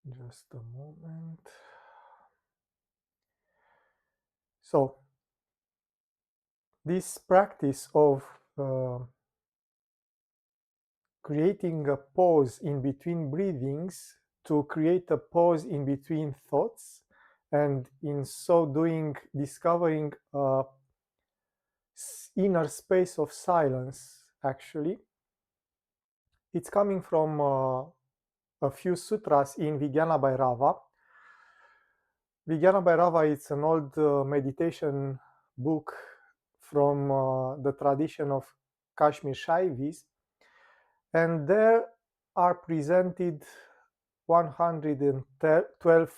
Just a moment. So this practice of creating a pause in between breathings to create a pause in between thoughts, and in so doing discovering a inner space of silence, actually it's coming from a few sutras in Vijnana Bhairava. Vijnana Bhairava is an old meditation book from the tradition of Kashmir Shaivis, and there are presented 112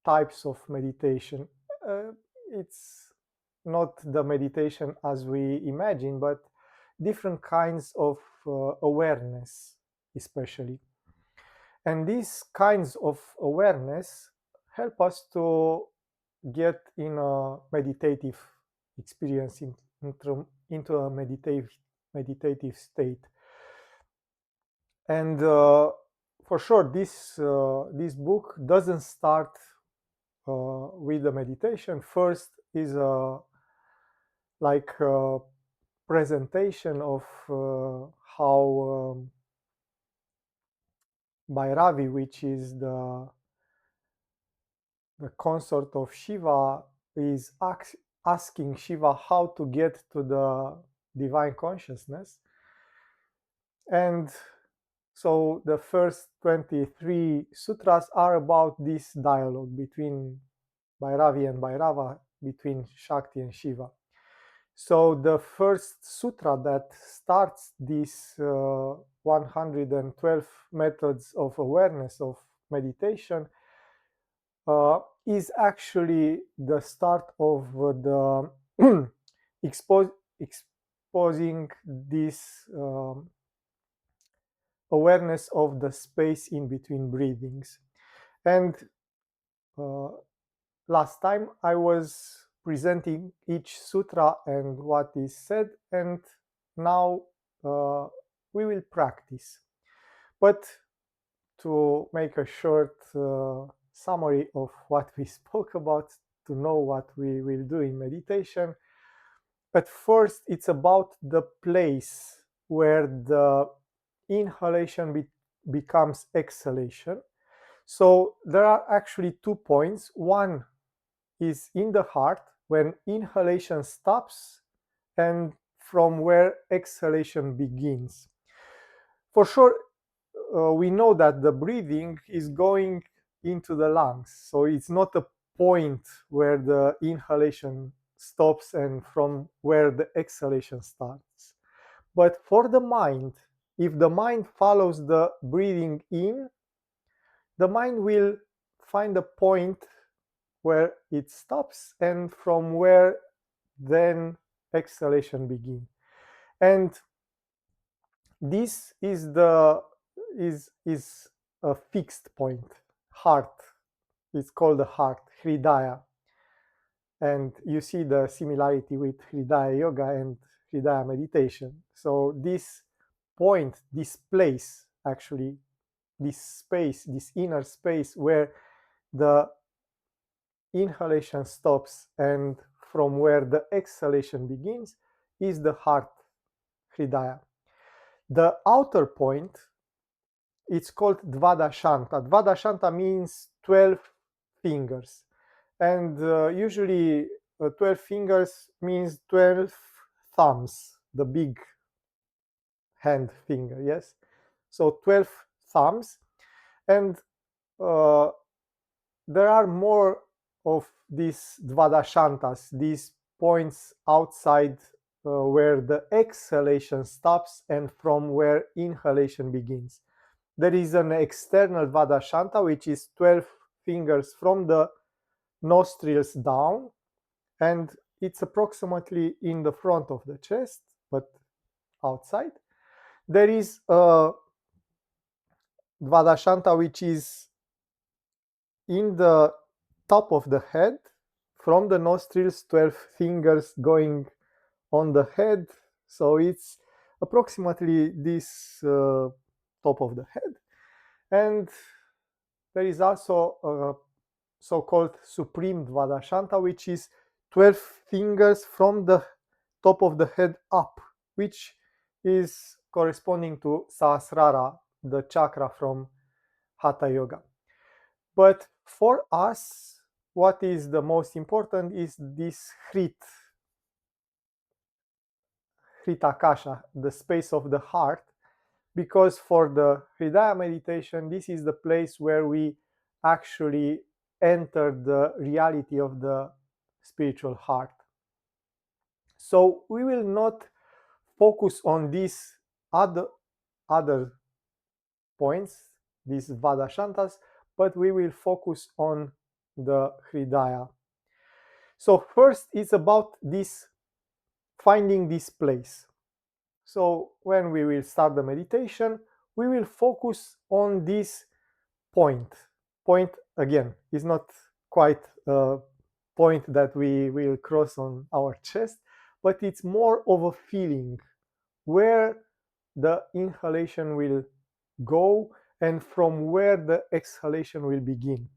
types of meditation. It's not the meditation as we imagine, but different kinds of awareness, especially. And these kinds of awareness help us to get in a meditative experience, into a meditative state. And for sure, this book doesn't start with the meditation. First is like a presentation of how Bhairavi, which is the consort of Shiva, is asking Shiva how to get to the divine consciousness. And so the first 23 sutras are about this dialogue between Bhairavi and Bhairava, between Shakti and Shiva. So the first sutra that starts these 112 methods of awareness of meditation is actually the start of the exposing this awareness of the space in between breathings. And last time I was presenting each sutra and what is said, and now we will practice. But to make a short summary of what we spoke about, to know what we will do in meditation, at first it's about the place where the inhalation becomes exhalation. So there are actually 2 points. One is in the heart when inhalation stops, and from where exhalation begins. For sure, we know that the breathing is going into the lungs, so it's not a point where the inhalation stops and from where the exhalation starts. But for the mind, if the mind follows the breathing in, the mind will find a point where it stops and from where then exhalation begins. And this is a fixed point. Heart, it's called the heart, Hridaya. And you see the similarity with Hridaya yoga and Hridaya meditation. So this point, this place, actually, this space, this inner space where the inhalation stops and from where the exhalation begins, is the heart, Hridaya. The outer point, it's called Dvadashanta. Dvadashanta means 12 fingers. And usually 12 fingers means 12 thumbs, the big hand finger, yes? So 12 thumbs. And there are more of these Dvadashantas, these points outside where the exhalation stops and from where inhalation begins. There is an external Dvadashanta, which is 12 fingers from the nostrils down, and it's approximately in the front of the chest, but outside. There is a Dvadashanta, which is in the top of the head, from the nostrils, 12 fingers going on the head. So it's approximately this top of the head. And there is also a so-called Supreme Dvadashanta, which is 12 fingers from the top of the head up, which is corresponding to Sahasrara, the chakra from Hatha Yoga. But for us, what is the most important is this Hritakasha, the space of the heart, because for the Hridaya meditation, this is the place where we actually enter the reality of the spiritual heart. So we will not focus on these other points, these Vadashantas, but we will focus on the Hridaya. So first it's about this finding this place. So when we will start the meditation, we will focus on this point. Point again is not quite a point that we will cross on our chest, but it's more of a feeling where the inhalation will go and from where the exhalation will begin.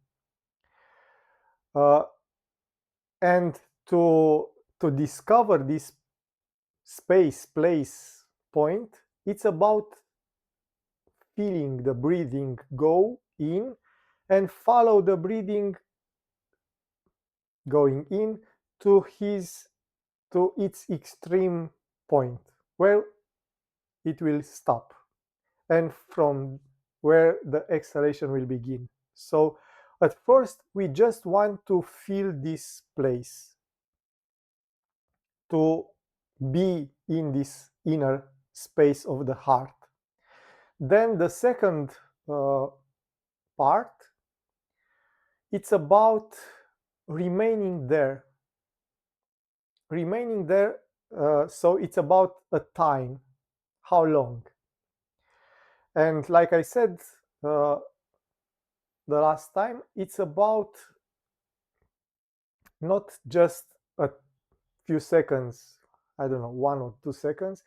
Uh, and to discover this space, place, point, it's about feeling the breathing go in and follow the breathing going in to its extreme point where it will stop and from where the exhalation will begin. So at first we just want to feel this place, to be in this inner space of the heart. Then the second part, it's about remaining there. Remaining there, so it's about a time, how long. And like I said the last time, it's about not just a few seconds, I don't know, 1 or 2 seconds,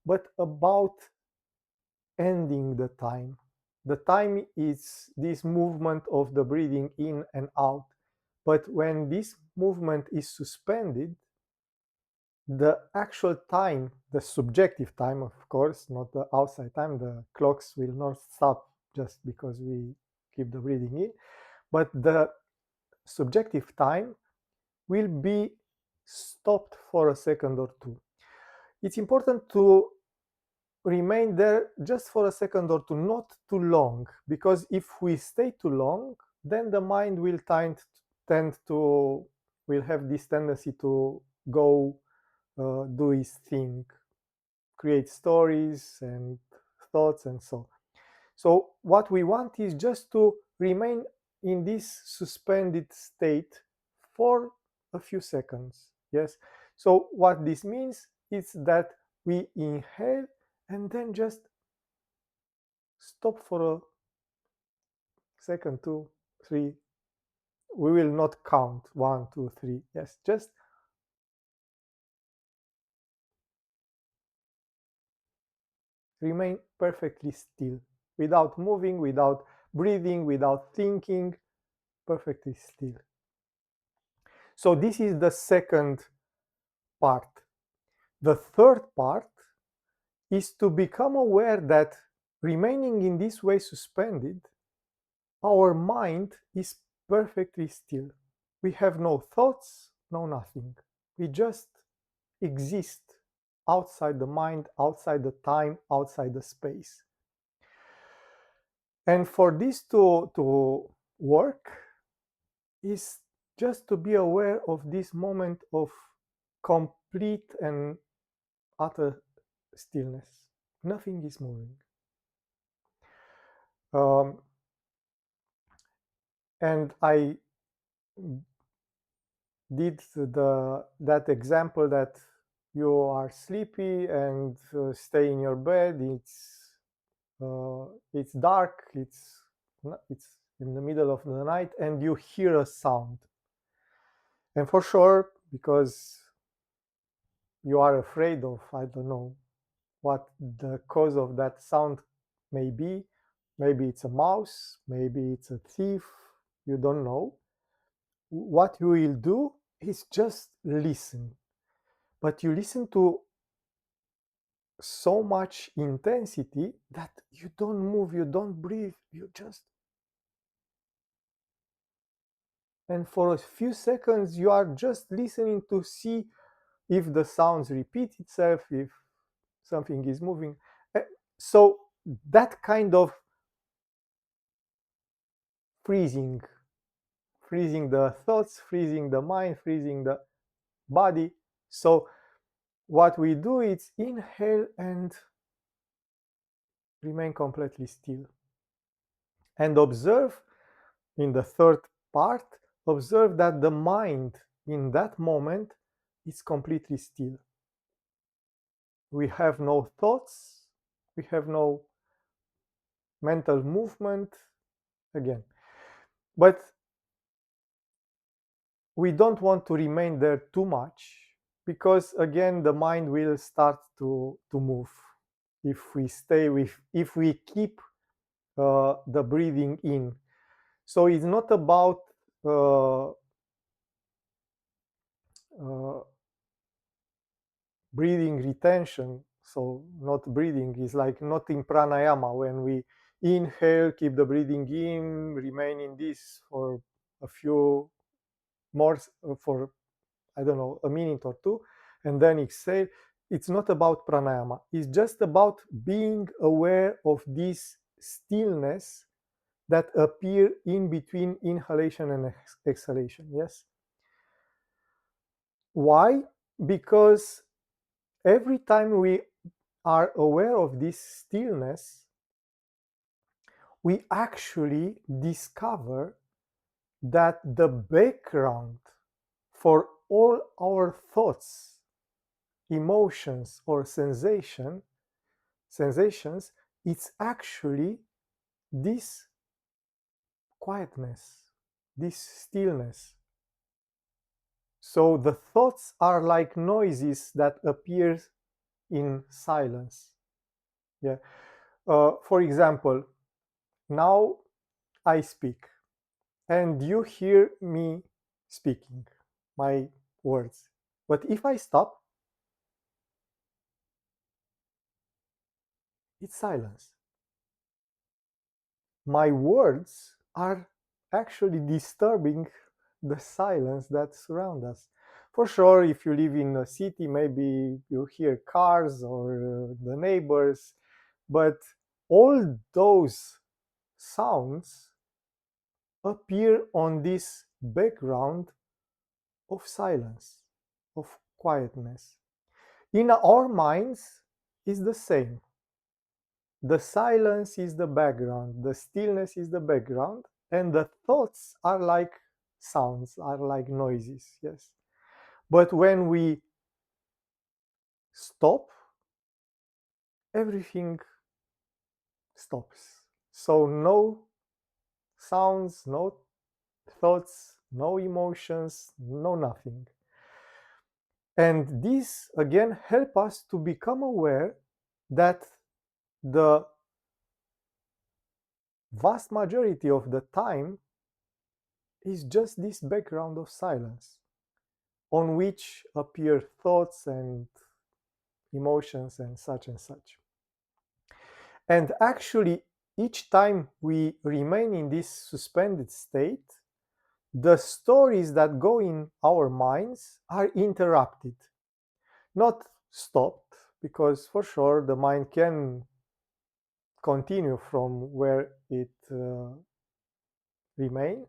but about ending the time. The time is this movement of the breathing in and out. But when this movement is suspended, the actual time, the subjective time, of course, not the outside time, the clocks will not stop just because we keep the breathing in, but the subjective time will be stopped for a second or two. It's important to remain there just for a second or two, not too long, because if we stay too long, then the mind will will have this tendency to go do his thing, create stories and thoughts and so. So what we want is just to remain in this suspended state for a few seconds. Yes. So what this means is that we inhale and then just stop for a second, 2, 3. We will not count 1, 2, 3. Yes, just remain perfectly still, without moving, without breathing, without thinking, perfectly still. So this is the second part. The third part is to become aware that remaining in this way suspended, our mind is perfectly still. We have no thoughts, no nothing. We just exist outside the mind, outside the time, outside the space. And for this to work is just to be aware of this moment of complete and utter stillness. Nothing is moving. And I did that example that you are sleepy and stay in your bed. It's dark. It's in the middle of the night, and you hear a sound. And for sure, because you are afraid of, I don't know what the cause of that sound may be, maybe it's a mouse, maybe it's a thief, you don't know. What you will do is just listen. But you listen to so much intensity that you don't move, you don't breathe, you just. And for a few seconds, you are just listening to see if the sounds repeat itself, if something is moving. Eh, So that kind of freezing, freezing the thoughts, freezing the mind, freezing the body. So what we do is inhale and remain completely still. And observe in the third part, observe that the mind in that moment is completely still. We have no thoughts, we have no mental movement again. But we don't want to remain there too much because again the mind will start to move if we stay with if we keep the breathing in. So it's not about uh, uh, breathing retention. So not breathing is like not in pranayama when we inhale, keep the breathing in, remain in this for a few more for I don't know a minute or two, and then exhale. It's not about pranayama. It's just about being aware of this stillness that appear in between inhalation and exhalation. Yes. Why? Because every time we are aware of this stillness, we actually discover that the background for all our thoughts, emotions, or sensations, it's actually this quietness, this stillness. So the thoughts are like noises that appear in silence. Yeah. For example, now I speak and you hear me speaking my words. But if I stop, it's silence. My words are actually disturbing the silence that surrounds us. For sure, if you live in a city, maybe you hear cars or the neighbors, but all those sounds appear on this background of silence, of quietness. In our minds is the same. The silence is the background, the stillness is the background, and the thoughts are like sounds, are like noises, yes. But when we stop, everything stops. So no sounds, no thoughts, no emotions, no nothing. And this again help us to become aware that the vast majority of the time is just this background of silence on which appear thoughts and emotions and such and such. And actually, each time we remain in this suspended state, the stories that go in our minds are interrupted, not stopped, because for sure the mind can continue from where it remained,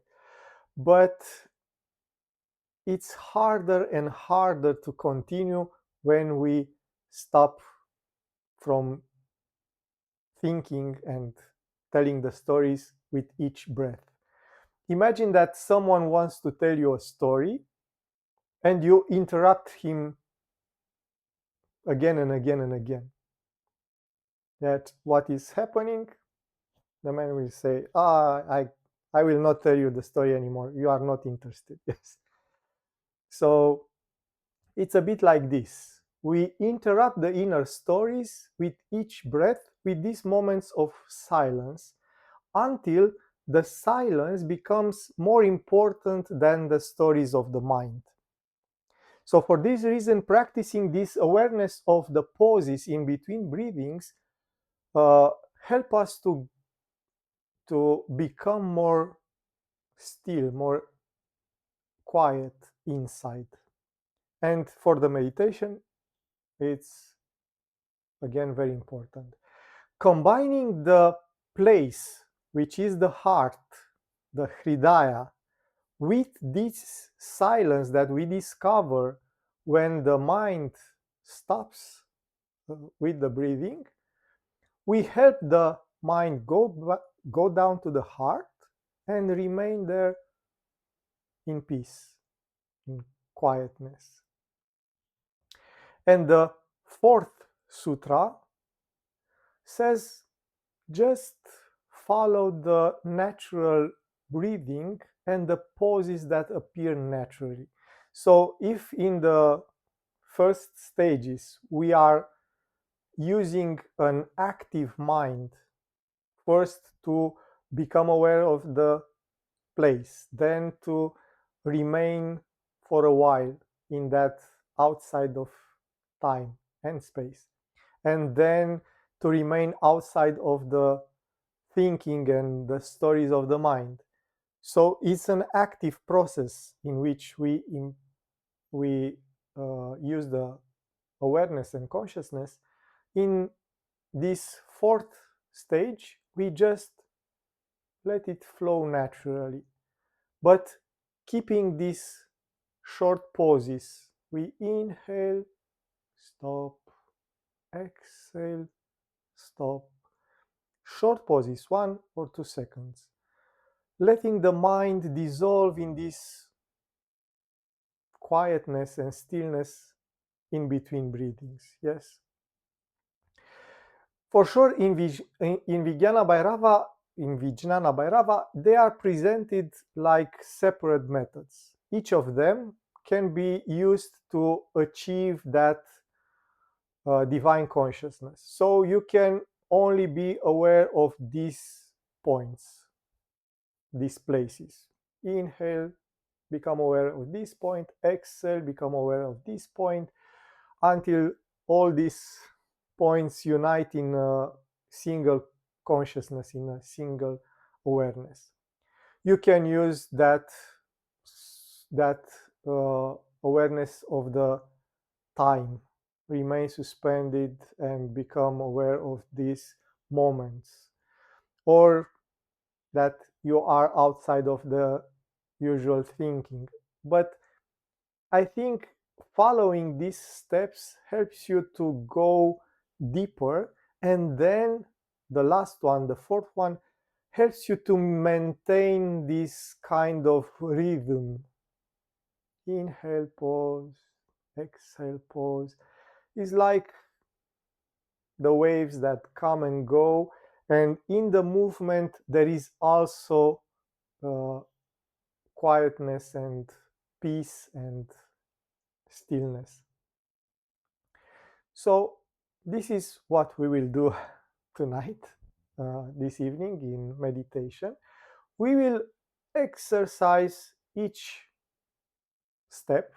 but it's harder and harder to continue when we stop from thinking and telling the stories with each breath. Imagine that someone wants to tell you a story and you interrupt him again and again and again. That what is happening, the man will say, I will not tell you the story anymore. You are not interested. Yes. So it's a bit like this. We interrupt the inner stories with each breath, with these moments of silence. until the silence becomes more important than the stories of the mind. So for this reason, practicing this awareness of the pauses in between breathings uh, help us to become more still, more quiet inside. And for the meditation, it's again very important. Combining the place, which is the heart, the hridaya, with this silence that we discover when the mind stops with the breathing, we help the mind go down to the heart and remain there in peace, in quietness. And the fourth sutra says just follow the natural breathing and the poses that appear naturally. So if in the first stages we are using an active mind first to become aware of the place, then to remain for a while in that outside of time and space, and then to remain outside of the thinking and the stories of the mind. So it's an active process in which we use the awareness and consciousness. In this fourth stage, we just let it flow naturally, but keeping these short pauses. We inhale, stop, exhale, stop. Short pauses, 1 or 2 seconds. Letting the mind dissolve in this quietness and stillness in between breathings. Yes. For sure, in Vijnana Bhairava, they are presented like separate methods. Each of them can be used to achieve that divine consciousness. So you can only be aware of these points, these places. Inhale, become aware of this point. Exhale, become aware of this point, until all these points unite in a single consciousness, in a single awareness. You can use that awareness of the time, remain suspended and become aware of these moments, or that you are outside of the usual thinking. But I think following these steps helps you to go deeper. And then the last one, the fourth one, helps you to maintain this kind of rhythm. Inhale, pause, exhale, pause. It's like the waves that come and go. And in the movement, there is also uh, quietness and peace and stillness. So this is what we will do tonight, this evening in meditation. We will exercise each step.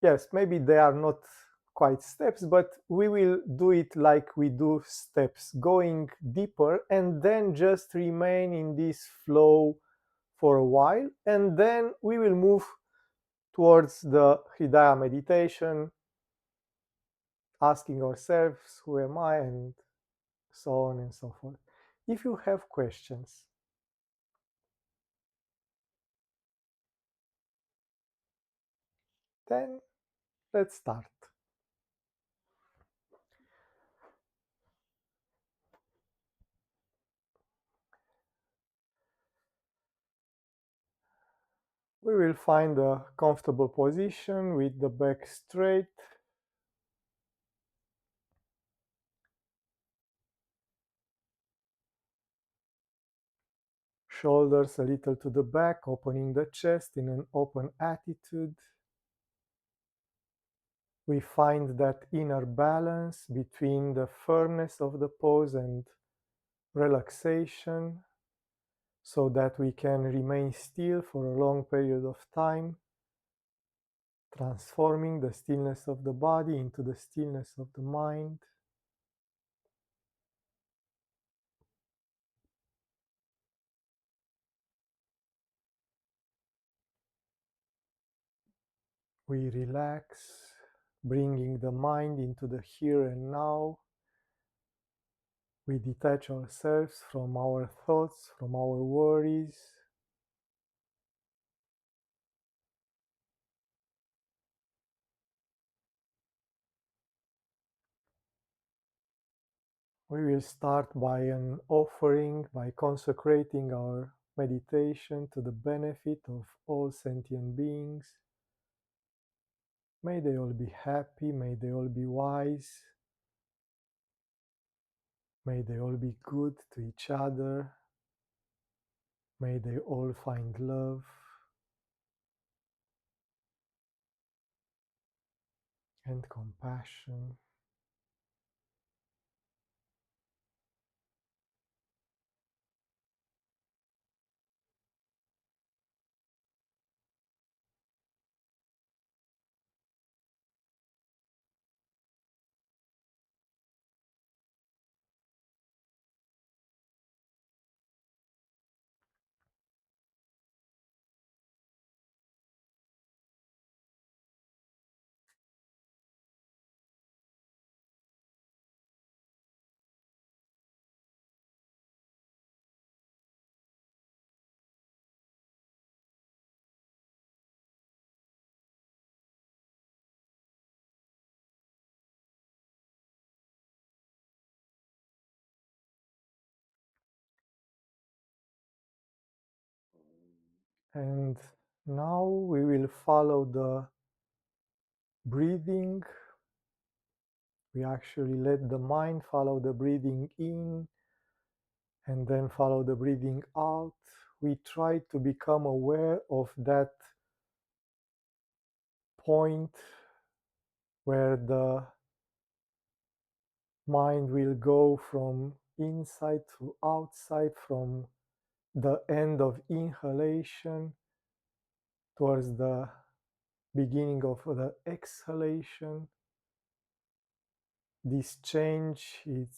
Yes, maybe they are not quite steps, but we will do it like we do steps, going deeper, and then just remain in this flow for a while, and then we will move towards the Hridaya meditation, asking ourselves, who am I, and so on and so forth. If you have questions, then let's start. We will find a comfortable position with the back straight. Shoulders a little to the back, opening the chest in an open attitude. we find that inner balance between the firmness of the pose and relaxation so that we can remain still for a long period of time, transforming the stillness of the body into the stillness of the mind. We relax, bringing the mind into the here and now. We detach ourselves from our thoughts, from our worries. We will start by an offering, by consecrating our meditation to the benefit of all sentient beings. May they all be happy, may they all be wise, may they all be good to each other, may they all find love and compassion. And now we will follow the breathing. We actually let the mind follow the breathing in and then follow the breathing out. We try to become aware of that point where the mind will go from inside to outside, from the end of inhalation towards the beginning of the exhalation. This change is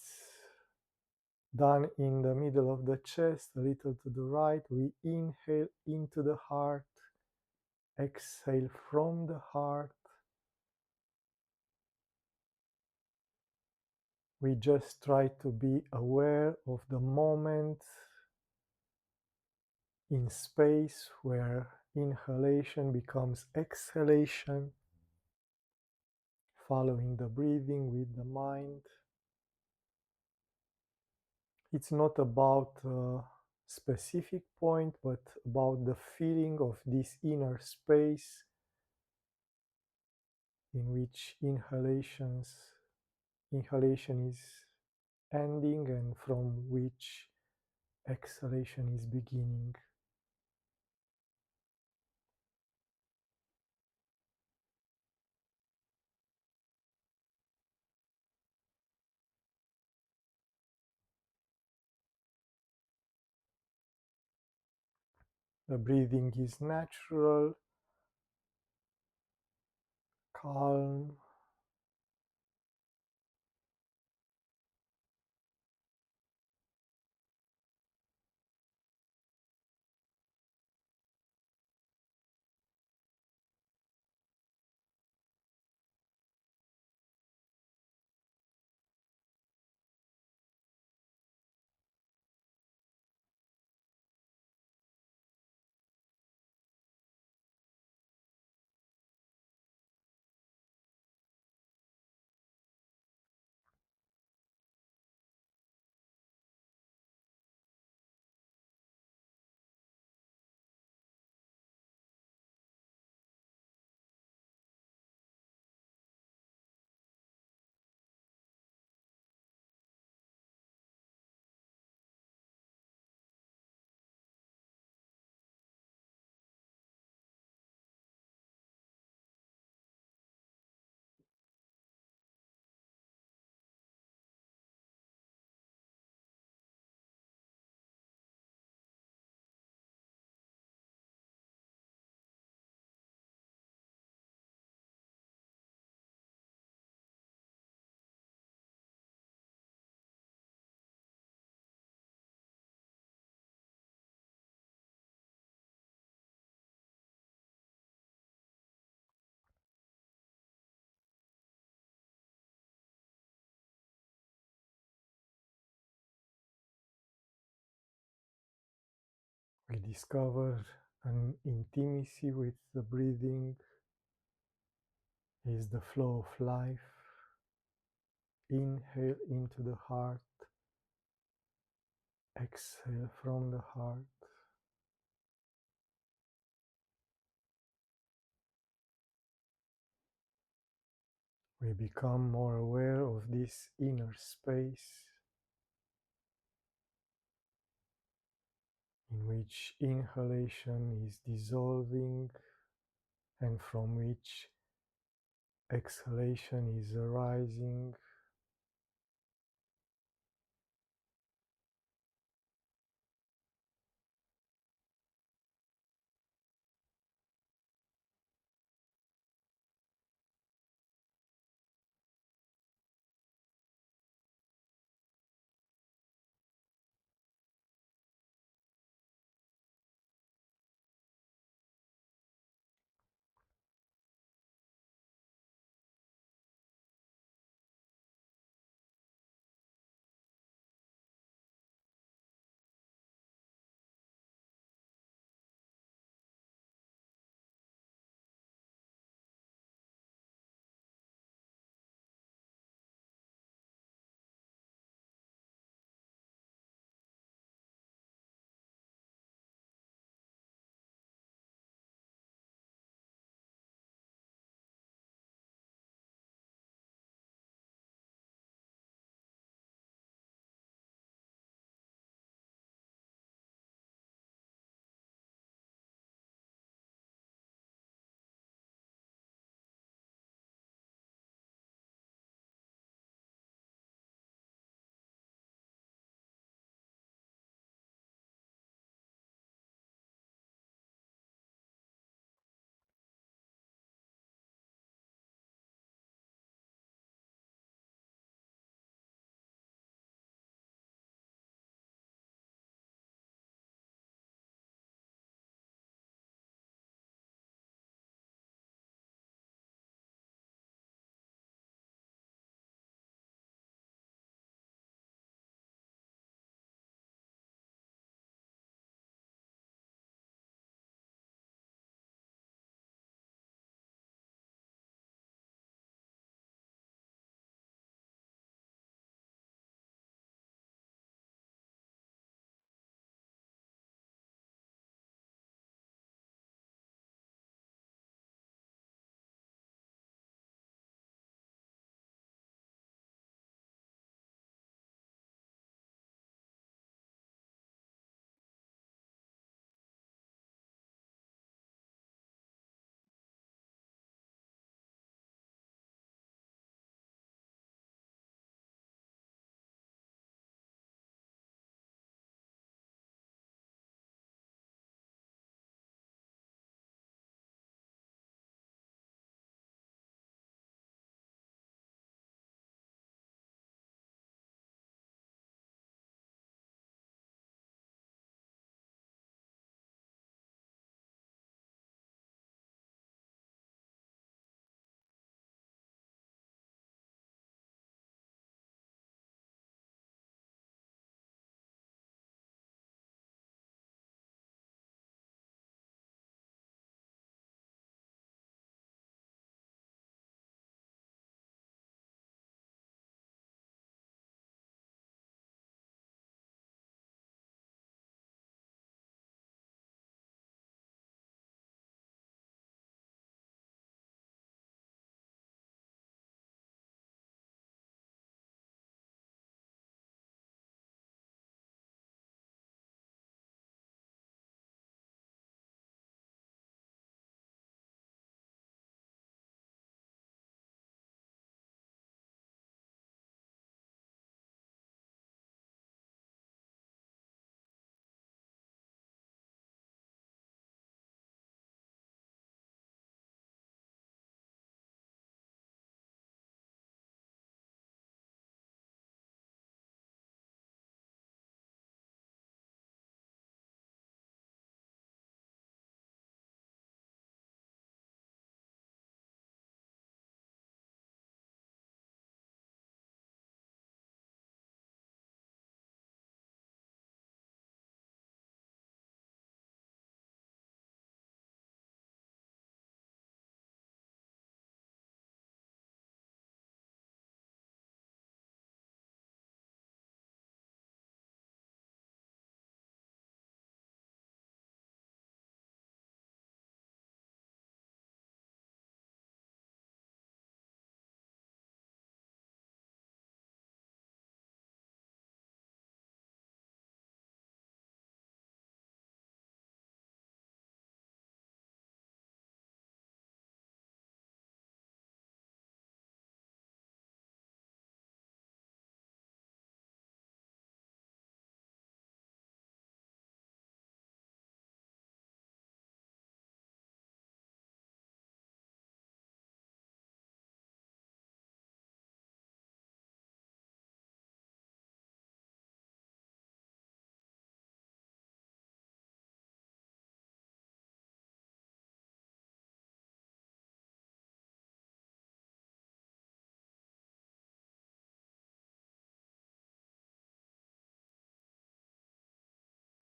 done in the middle of the chest, a little to the right. We inhale into the heart, exhale from the heart. We just try to be aware of the moment in space where inhalation becomes exhalation, following the breathing with the mind. It's not about a specific point, but about the feeling of this inner space in which inhalation is ending and from which exhalation is beginning. The breathing is natural, calm, We discover an intimacy with the breathing is the flow of life. Inhale into the heart, exhale from the heart. We become more aware of this inner space in which inhalation is dissolving and from which exhalation is arising.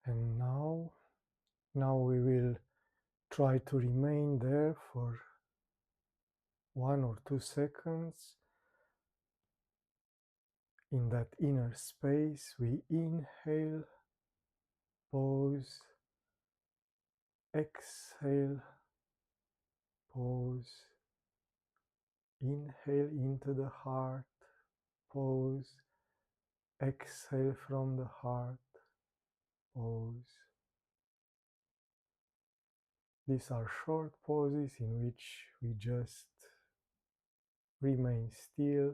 And now we will try to remain there for 1 or 2 seconds. In that inner space, we inhale, pause, exhale, pause, inhale into the heart, pause, exhale from the heart, pause. These are short pauses in which we just remain still,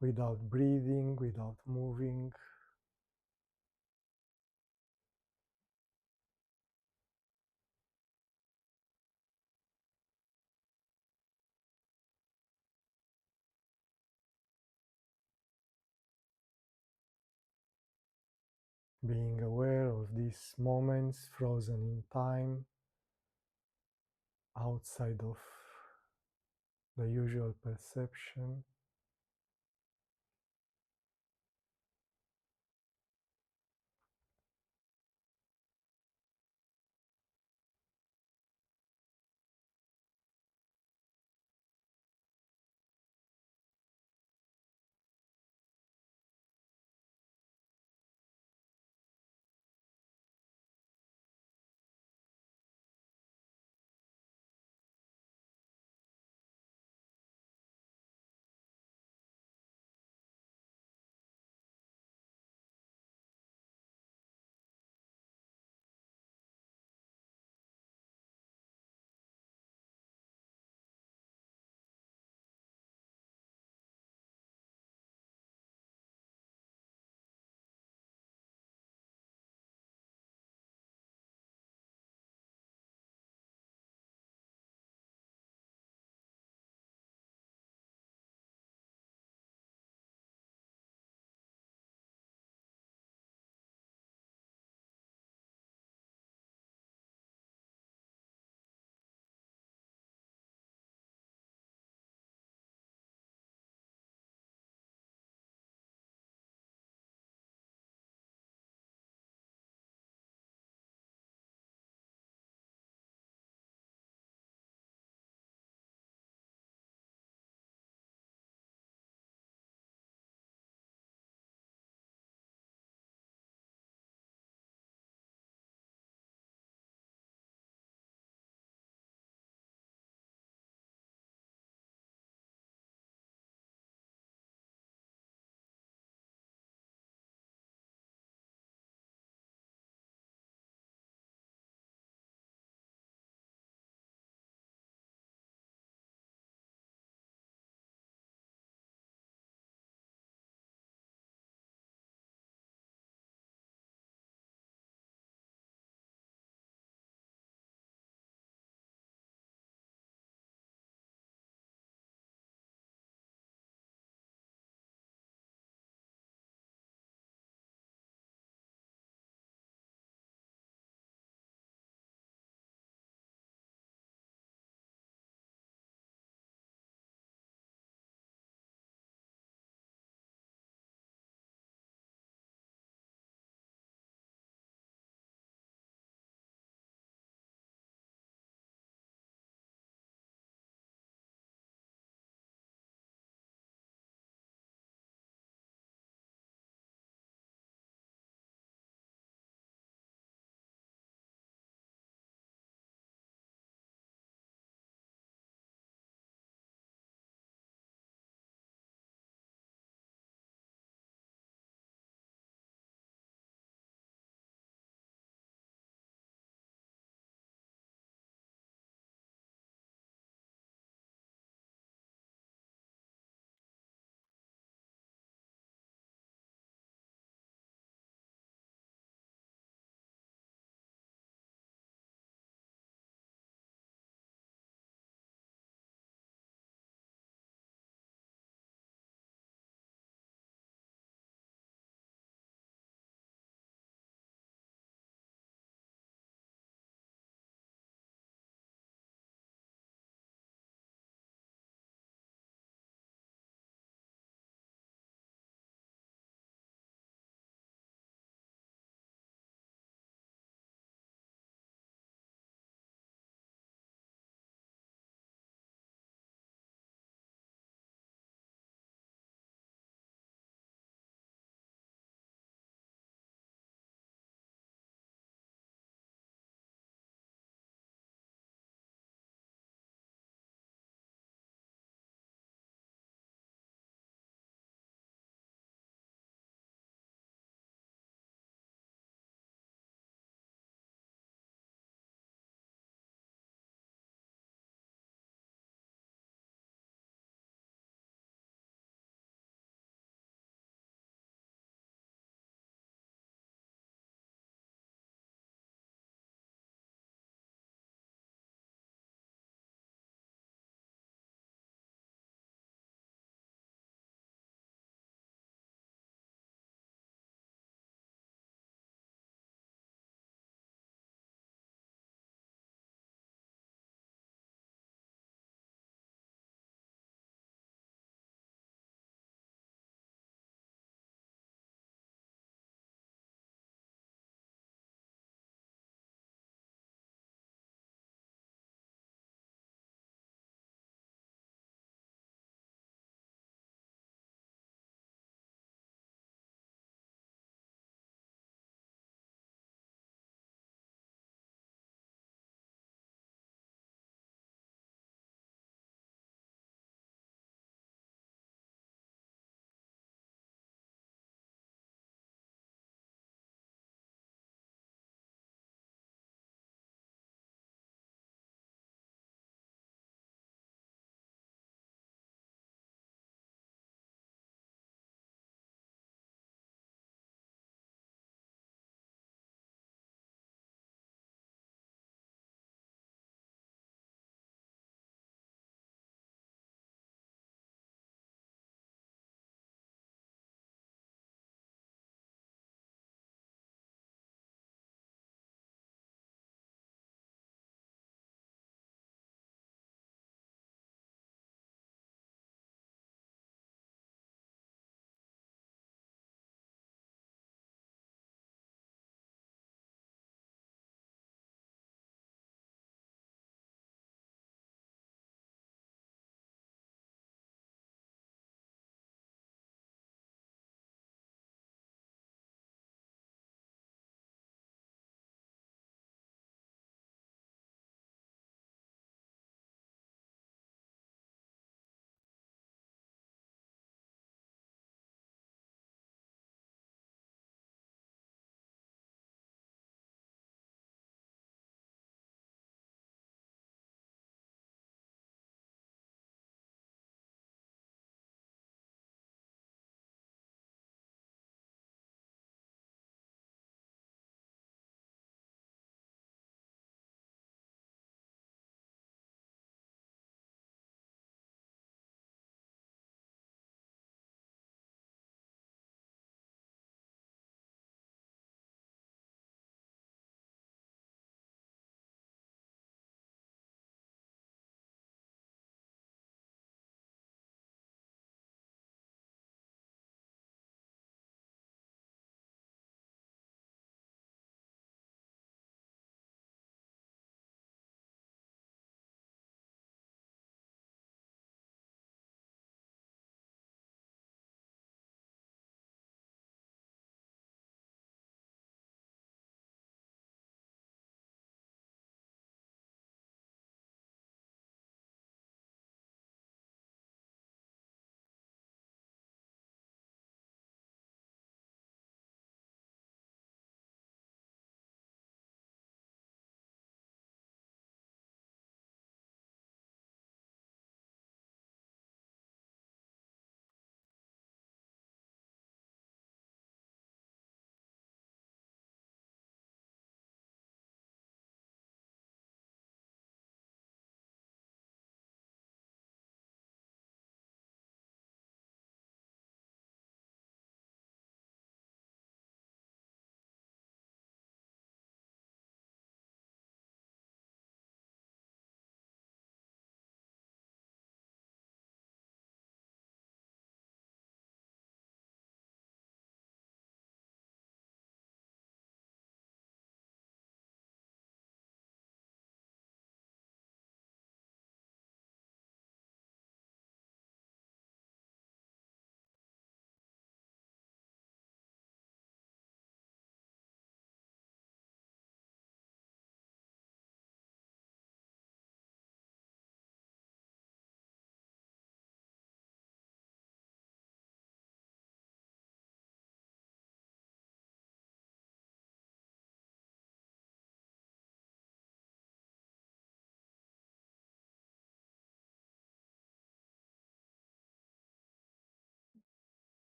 without breathing, without moving. Being aware of these moments frozen in time, outside of the usual perception.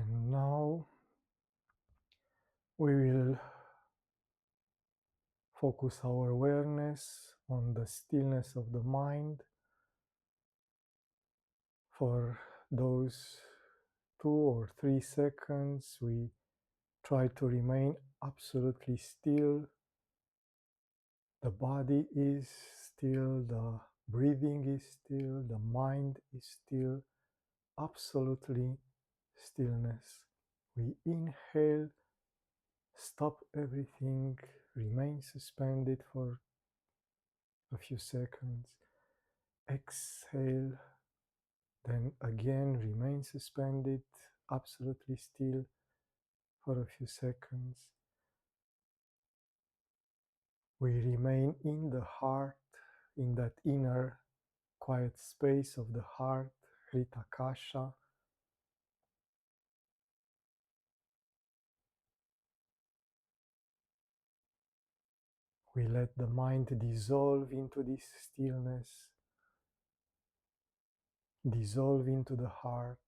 And now we will focus our awareness on the stillness of the mind for those 2 or 3 seconds. We try to remain absolutely still. The body is still, the breathing is still, the mind is still, absolutely stillness. We inhale, stop everything, remain suspended for a few seconds. Exhale, then again remain suspended, absolutely still for a few seconds. We remain in the heart, in that inner quiet space of the heart, Hritakasha. We let the mind dissolve into this stillness, dissolve into the heart.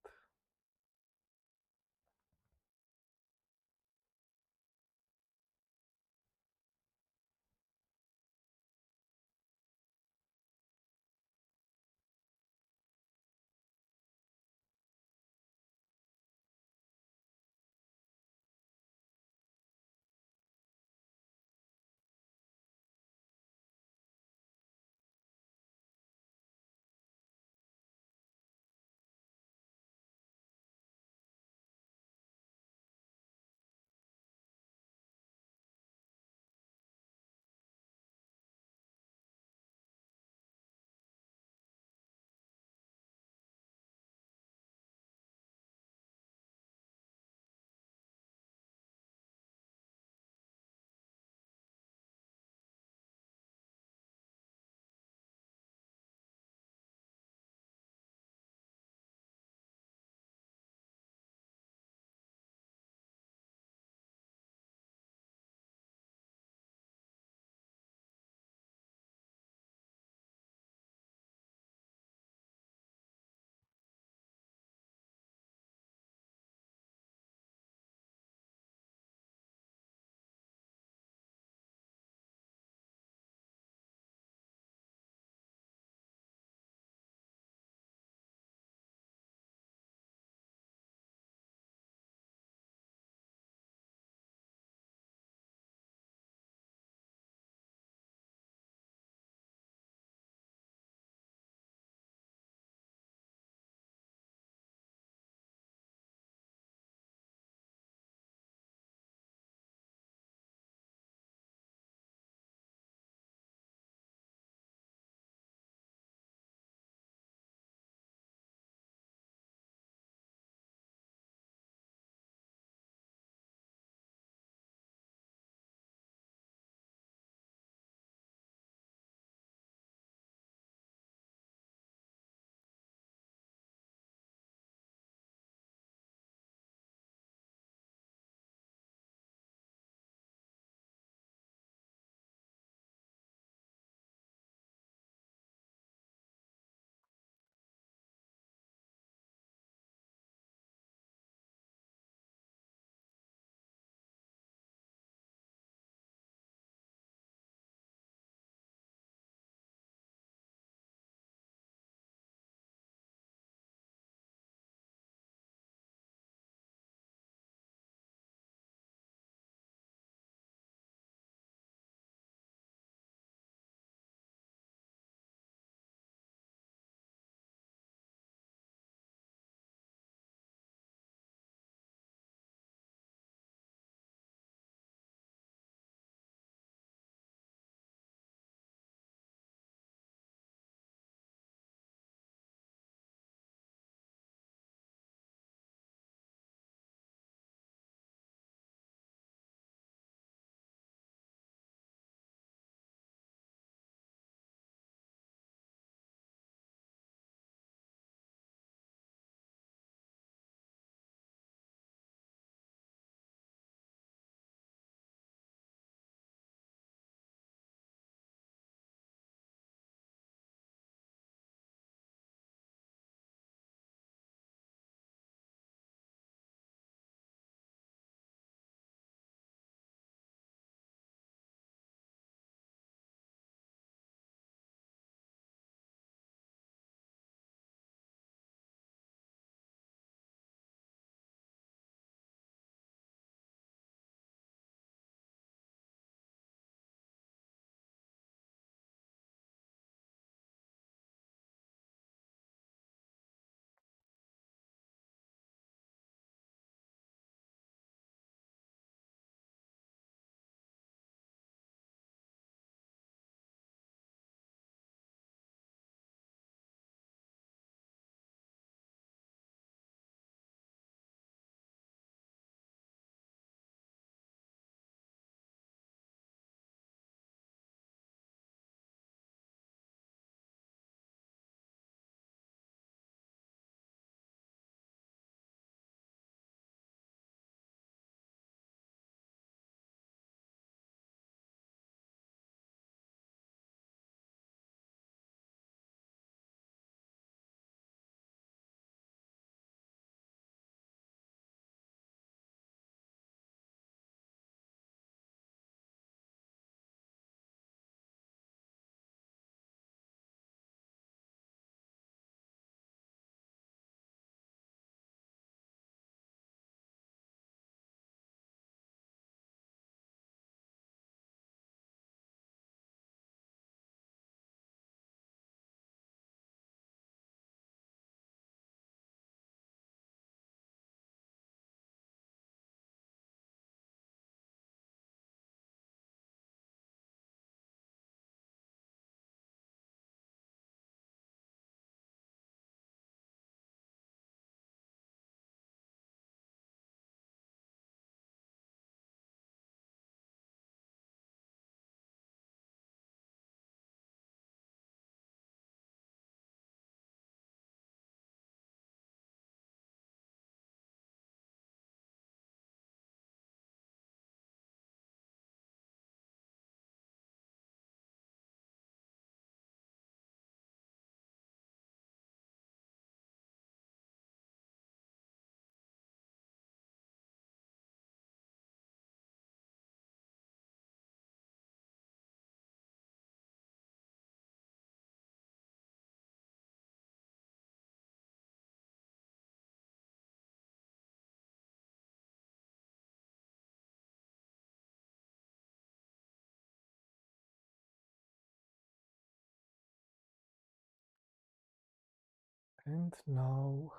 And now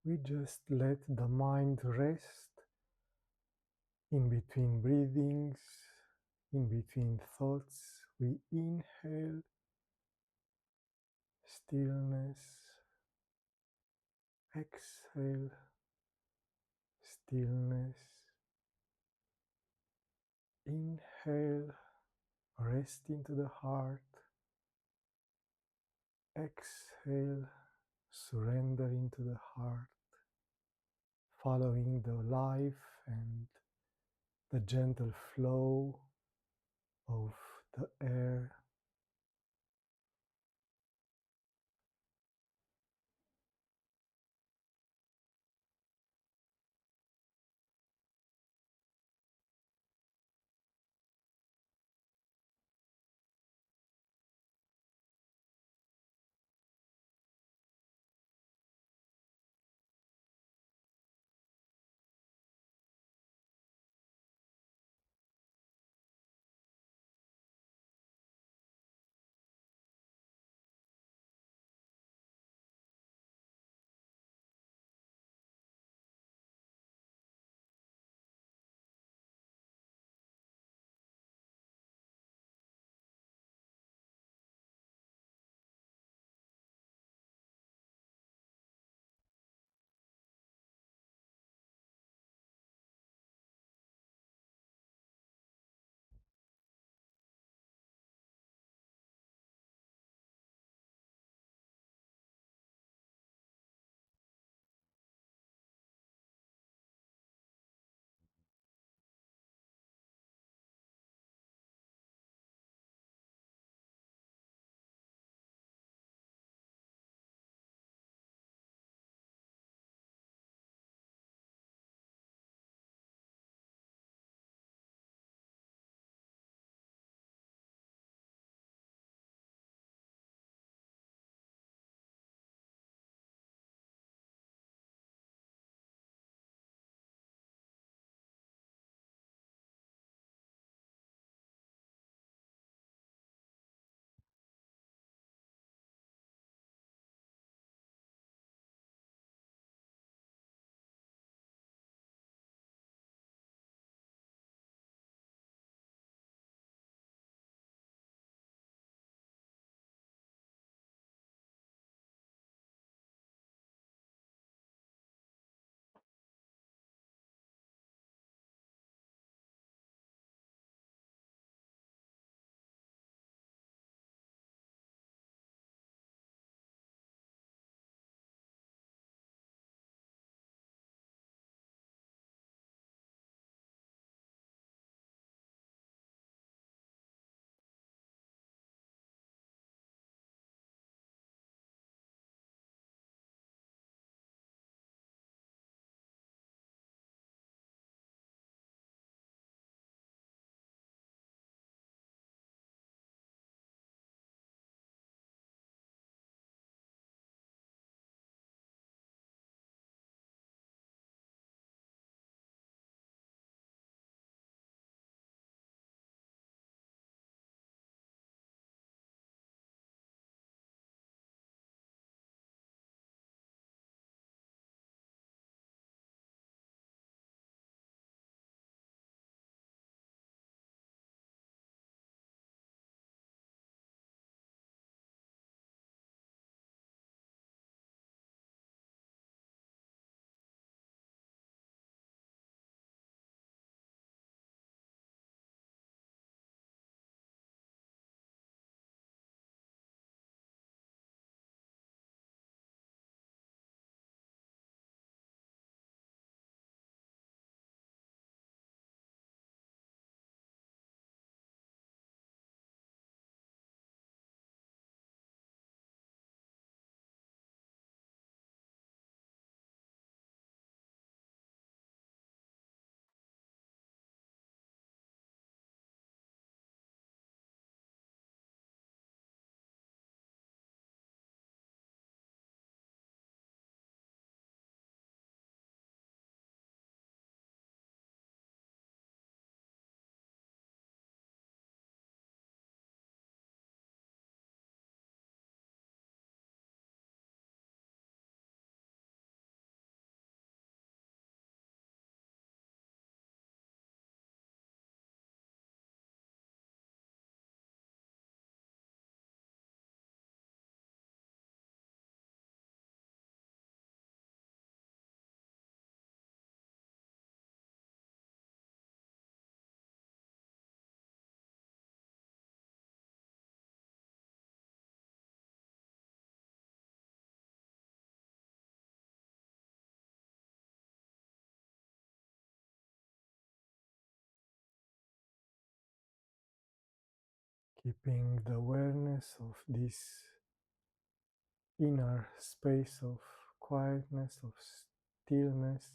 we just let the mind rest in between breathings, in between thoughts. We inhale stillness, exhale stillness, inhale, rest into the heart, exhale, surrender into the heart, following the life and the gentle flow of the air. Keeping the awareness of this inner space of quietness, of stillness,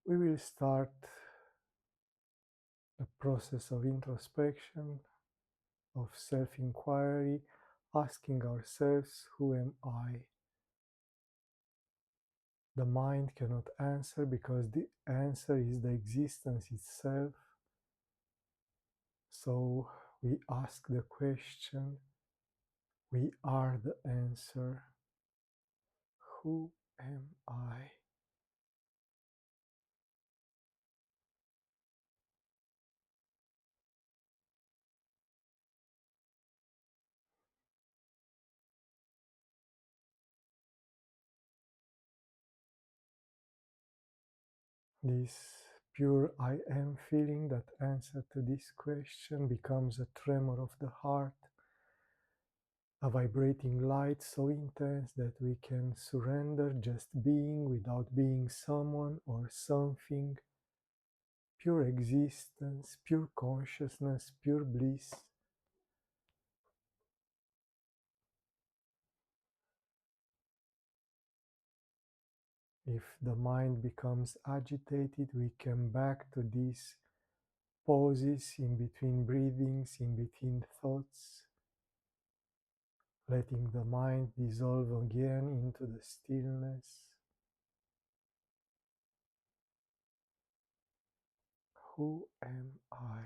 we will start the process of introspection, of self inquiry, asking ourselves, who am I? The mind cannot answer because the answer is the existence itself. So we ask the question, we are the answer. Who am I? This pure I am feeling, that answer to this question, becomes a tremor of the heart, a vibrating light so intense that we can surrender just being without being someone or something. Pure existence, pure consciousness, pure bliss. If the mind becomes agitated, we come back to these pauses in between breathings, in between thoughts, letting the mind dissolve again into the stillness. Who am I?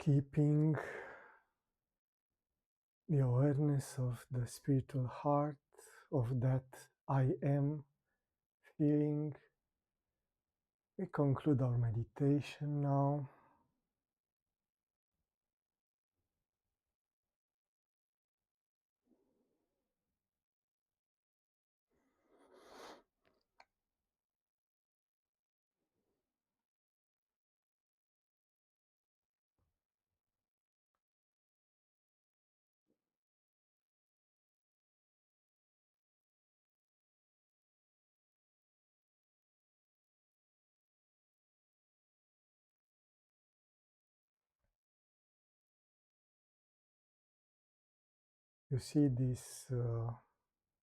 keeping the awareness of the spiritual heart, of that I am feeling. We conclude our meditation now. You see this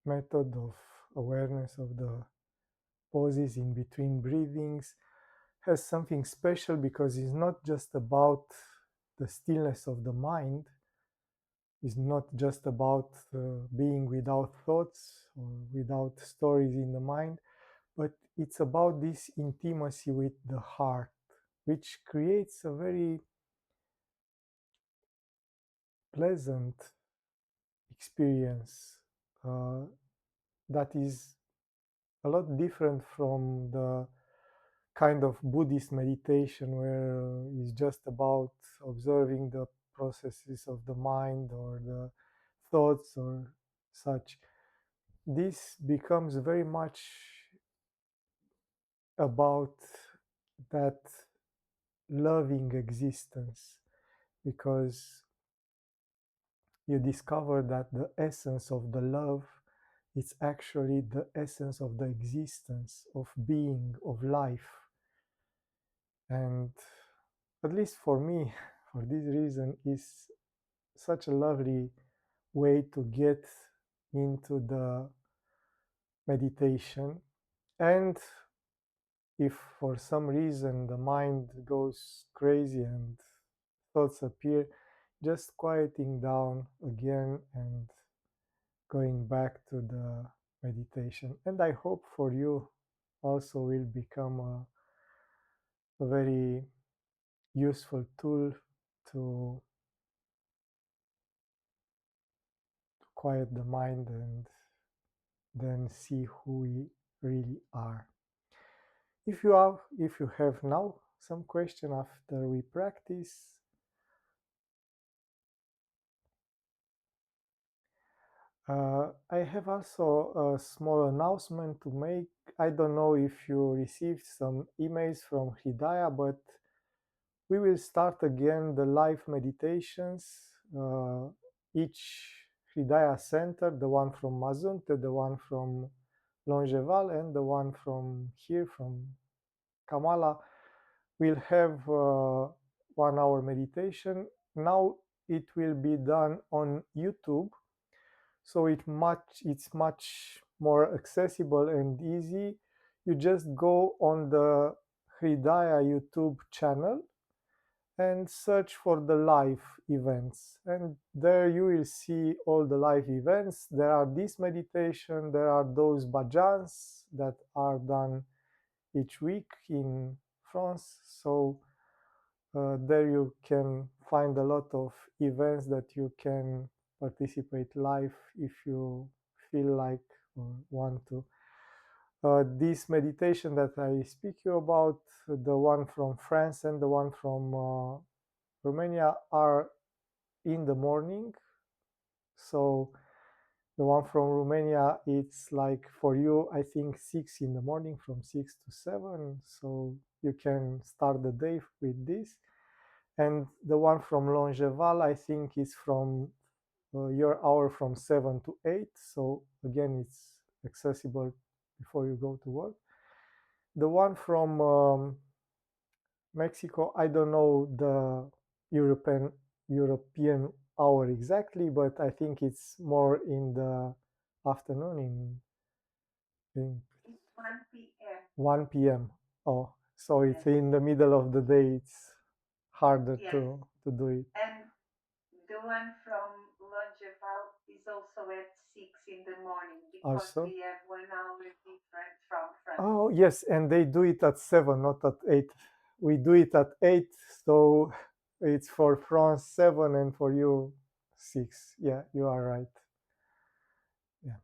method of awareness of the pauses in between breathings has something special because it's not just about the stillness of the mind, it's not just about being without thoughts or without stories in the mind, but it's about this intimacy with the heart, which creates a very pleasant experience uh, that is a lot different from the kind of Buddhist meditation where it's just about observing the processes of the mind or the thoughts or such. This becomes very much about that loving existence because you discover that the essence of the love is actually the essence of the existence of being, of life. And at least for me, for this reason, is such a lovely way to get into the meditation. And if for some reason the mind goes crazy and thoughts appear, just quieting down again and going back to the meditation. And I hope for you also will become a very useful tool to quiet the mind and then see who we really are. If you have now some question after we practice, I have also a small announcement to make. I don't know if you received some emails from Hidayah, but we will start again the live meditations. Each Hidayah center, the one from Mazunte, the one from Longeval, and the one from here, from Kamala, will have 1 hour meditation. Now it will be done on YouTube, so it's much more accessible and easy. You just go on the Hridaya YouTube channel and search for the live events, and there you will see all the live events. There are this meditation, there are those bhajans that are done each week in France. So there you can find a lot of events that you can participate live if you feel like or want to. This meditation that I speak you about, the one from France and the one from Romania, are in the morning. So the one from Romania, it's like for you, I think 6 in the morning, from 6 to 7. So you can start the day with this. And the one from Longeval, I think, is from your hour from 7 to 8. So again, it's accessible before you go to work. The one from Mexico, I don't know the European hour exactly, but I think it's more in the afternoon, in 1 p.m. Oh, so it's in the middle of the day. It's harder to do it. And the one from Longeval is also at 6 in the morning because also we have 1 hour different from France. Oh, yes, and they do it at 7, not at 8. We do it at 8, so It's for France 7 and for you 6. Yeah, you are right. Yeah.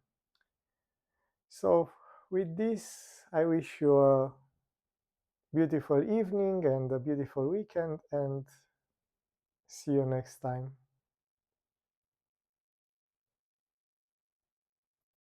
So with this, I wish you a beautiful evening and a beautiful weekend, and see you next time.